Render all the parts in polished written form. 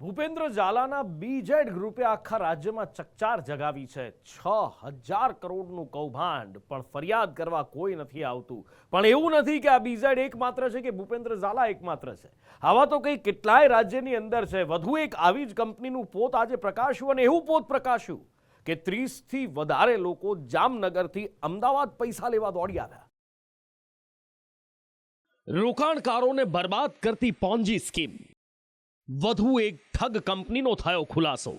Bhupendra ઝાલાના BZ ગ્રુપે આખા રાજ્યમાં ચકચાર જગાવી છે। 6000 કરોડનું કૌભાંડ, પણ ફરિયાદ કરવા કોઈ નથી આવતું। પણ એવું નથી કે આ બીઝેડ એકમાત્ર છે કે ભૂપેન્દ્ર ઝાલા એકમાત્ર છે। આવા તો કઈ કેટલાય રાજ્યની અંદર છે। વધુ એક આવી જ કંપનીનું પોત આજે પ્રકાશ્યું, અને એવું પોત પ્રકાશ્યું કે 30 થી વધારે લોકો જામનગરથી અમદાવાદ પૈસા લેવા દોડી આવ્યા। રોકાણકારોને બરબાદ કરતી પોન્જી સ્કીમ, વધુ એક ઠગ કંપનીનો થયો ખુલાસો।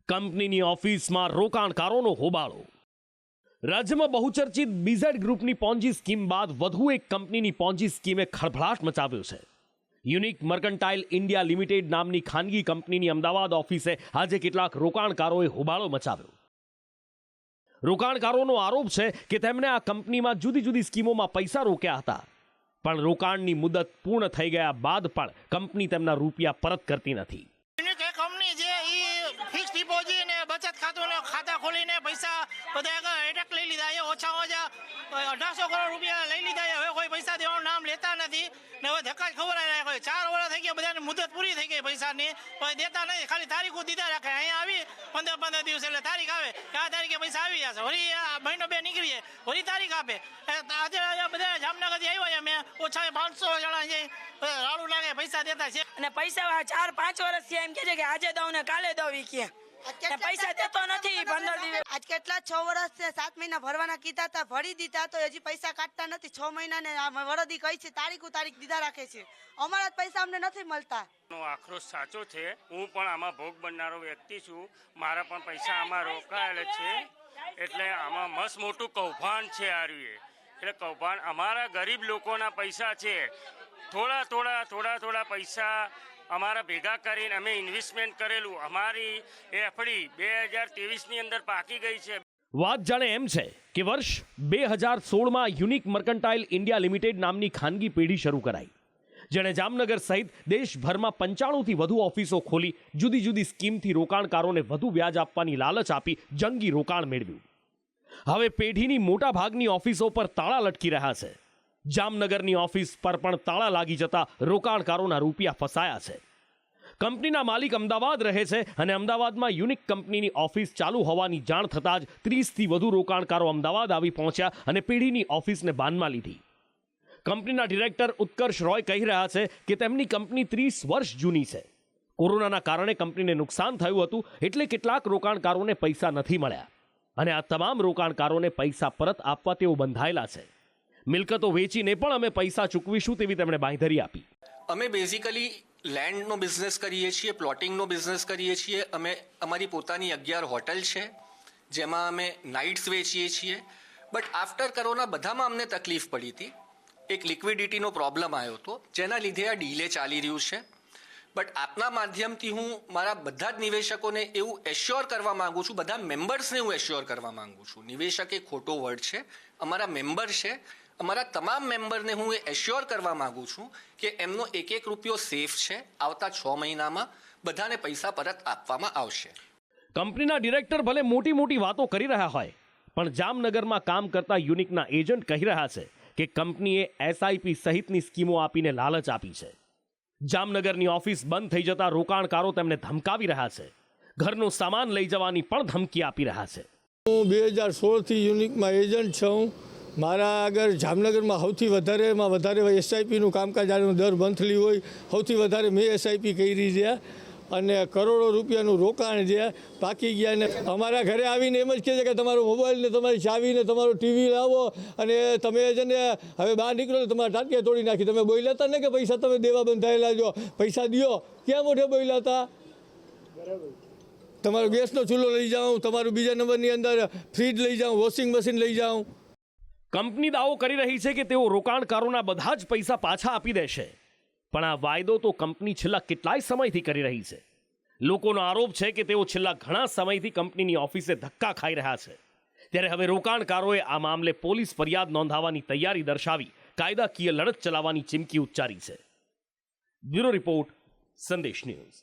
કંપનીની ઓફિસમાં રોકાણકારોનો હોબાળો। રાજ્યમાં બહુચર્ચિત બીઝેડ ગ્રુપની પોન્જી સ્કીમ બાદ વધુ એક કંપનીની પોન્જી સ્કીમે ખળભળાટ મચાવ્યો છે। યુનિક મર્કન્ટાઇલ ઇન્ડિયા લિમિટેડ નામની ખાનગી કંપનીની અમદાવાદ ઓફિસે આજે કેટલાક રોકાણકારોએ હોબાળો મચાવ્યો। રોકાણકારોનો આરોપ છે કે તેમણે આ કંપનીમાં જુદી જુદી સ્કીમોમાં પૈસા રોક્યા હતા, પણ રોકાણની મુદત પૂર્ણ થઈ ગયા બાદ પણ કંપની તેમના રૂપિયા પરત કરતી નથી। કંપની જે ફિક્સ ડિપોઝિટ ને બચત ખાતા ખોલીને પૈસા બધા એટક લઈ લીધા છે। ઓછામાં ઓછા 1800 કરોડ રૂપિયા લઈ લીધા છે। હવે કોઈ પૈસા દેવાનું નામ લેતા નથી ને હવે ધક્કા જ ખબર આવી કોઈ 4 વર્ષ થઈ ગયા, બધાની મુદત પૂરી થઈ ગઈ પૈસાની, પણ દેતા નથી, ખાલી તારીખો દીધા રાખે। અહીંયા આવી 15 દિવસ એટલે તારીખ આવે કે આ તારીખે પૈસા આવી જશે, વળી મહિનો બે નીકળીએ વળી તારીખ આપે। આજે બધા જામનગરથી આવ્યા અમે ઓછા 500 જણા છે, રાડું લાગે પૈસા દેતા છે, અને પૈસા 4-5 વર્ષથી એમ કે છે કે આજે દઉં ને કાલે દઉં કે પૈસા દેતો નથી। 15 દિવસ આજ કેટલા 6 વર્ષ છે, 7 મહિના ભરવાના કીધા હતા, ભરી દીધા તો હજી પૈસા કાઢતા નથી। 6 મહિના ને વરદી કહી છે, તારીખ દીધા રાખે છે, અમારા જ પૈસા અમને નથી મળતા। આક્રોશ સાચો છે। હું પણ આમાં ભોગ બનનારો વ્યક્તિ છું। મારા પણ પૈસા આમાં રોકાયેલા છે, એટલે આમાં મસ્ત મોટું કૌભાંડ છે આ રહ્યું। એટલે કૌભાંડ અમારા ગરીબ લોકોના પૈસા છે। થોડા પૈસા અમારા ભેગા કરીને અમે ઇન્વેસ્ટમેન્ટ કરેલું, અમારી એફડી 2023ની અંદર પાકી ગઈ છે। વાત જાણે એમ છે કે વર્ષ 2016માં યુનિક મર્કન્ટાઇલ ઇન્ડિયા લિમિટેડ નામની ખાનગી પેઢી શરૂ કરાઈ, જેણે જામનગર સહિત દેશભરમાં 95થી વધુ ઓફિસો ખોલી જુદી જુદી સ્કીમથી રોકાણકારોને વધુ વ્યાજ આપવાની લાલચ આપી જંગી રોકાણ મેળવ્યું। હવે પેઢીની મોટા ભાગની ઓફિસો પર તાળા લટકી રહ્યા છે। જામનગરની ઓફિસ પર પણ તાળા લાગી જતા રોકાણકારોના રૂપિયા ફસાયા છે। કંપનીના માલિક અમદાવાદ રહે છે, અને અમદાવાદમાં યુનિક કંપનીની ઓફિસ ચાલુ હોવાની જાણ થતાં જ 30થી વધુ રોકાણકારો અમદાવાદ આવી પહોંચ્યા અને પેઢીની ઓફિસને બાનમાં લીધી। કંપનીના ડિરેક્ટર ઉત્કર્ષ રોય કહી રહ્યા છે કે તેમની કંપની 30 વર્ષ જૂની છે। કોરોનાના કારણે કંપનીને નુકસાન થયું હતું, એટલે કેટલાક રોકાણકારોને પૈસા નથી મળ્યા, અને આ તમામ રોકાણકારોને પૈસા પરત આપવા તેઓ બંધાયેલા છે। મિલકતો વેચીને પણ અમે પૈસા ચૂકવીશું તેવી તેમણે બાંયધરી આપી। અમે બેઝિકલી લેન્ડનો બિઝનેસ કરીએ છીએ, પ્લોટિંગનો બિઝનેસ કરીએ છીએ। અમે અમારી પોતાની 11 હોટલ છે, જેમાં અમે નાઇટ્સ વેચીએ છીએ। બટ આફ્ટર કોરોના બધામાં અમને તકલીફ પડી હતી। એક લિક્વિડિટીનો પ્રોબ્લેમ આવ્યો હતો, જેના લીધે આ ડીલે ચાલી રહ્યું છે। બટ આપના માધ્યમથી હું મારા બધા જ નિવેશકોને એવું એશ્યોર કરવા માંગુ છું, બધા મેમ્બર્સને હું એશ્યોર કરવા માંગુ છું, નિવેશક એ ખોટો વર્ડ છે, અમારા મેમ્બર છે, અમારા તમામ મેમ્બરને હું એ એશ્યોર કરવા માંગુ છું કે એમનો એક રૂપિયો સેફ છે। આવતા 6 મહિનામાં બધાને પૈસા પરત આપવામાં આવશે। કંપનીના ડિરેક્ટર ભલે મોટી વાતો કરી રહ્યા હોય, પણ જામનગરમાં કામ કરતા યુનિકના એજન્ટ કહી રહ્યા છે કે કંપનીએ એસઆઈપી સહિતની સ્કીમો આપીને લાલચ આપી છે। જામનગરની ઓફિસ બંધ થઈ જતા રોકાણકારો તેમને ધમકાવી રહ્યા છે, ઘરનો સામાન લઈ જવાની પણ ધમકી આપી રહ્યા છે। હું 2016થી યુનિકમાં એજન્ટ છું। મારા આગળ જામનગરમાં સૌથી વધારે એસઆઈપીનું કામકાજ દર મંથલી હોય, સૌથી વધારે મેં એસઆઈપી કરી છે, અને કરોડો રૂપિયાનું રોકાણ છે બાકી ગયા। ને અમારા ઘરે આવીને એમ જ કહે છે કે તમારો મોબાઈલ ને તમારી ચાવી ને તમારો ટીવી લાવો, અને તમે છે ને હવે બહાર નીકળો તમારા ટાંટિયા તોડી નાખી। તમે બોલ્યા હતા ને કે પૈસા તમે દેવા બંધાયેલા છો, પૈસા દો, ક્યાં મોઢે બોલ્યા હતા? તમારો ગેસનો ચૂલો લઈ જાઉં, તમારું બીજા નંબરની અંદર ફ્રીજ લઈ જાઉં, વોશિંગ મશીન લઈ જાઉં। કંપની દાવો કરી રહી છે કે તેઓ રોકાણકારોના બધા જ પૈસા પાછા આપી દેશે, પણ આ વાયદો તો કંપની છેલ્લા કેટલાય સમયથી કરી રહી છે। લોકોનો આરોપ છે કે તેઓ છેલ્લા ઘણા સમયથી કંપનીની ઓફિસે ધક્કા ખાઈ રહ્યા છે, ત્યારે હવે રોકાણકારોએ આ મામલે પોલીસ ફરિયાદ નોંધાવવાની તૈયારી દર્શાવી કાયદાકીય લડત ચલાવવાની ચીમકી ઉચ્ચારી છે। બ્યુરો રિપોર્ટ, સંદેશ ન્યૂઝ।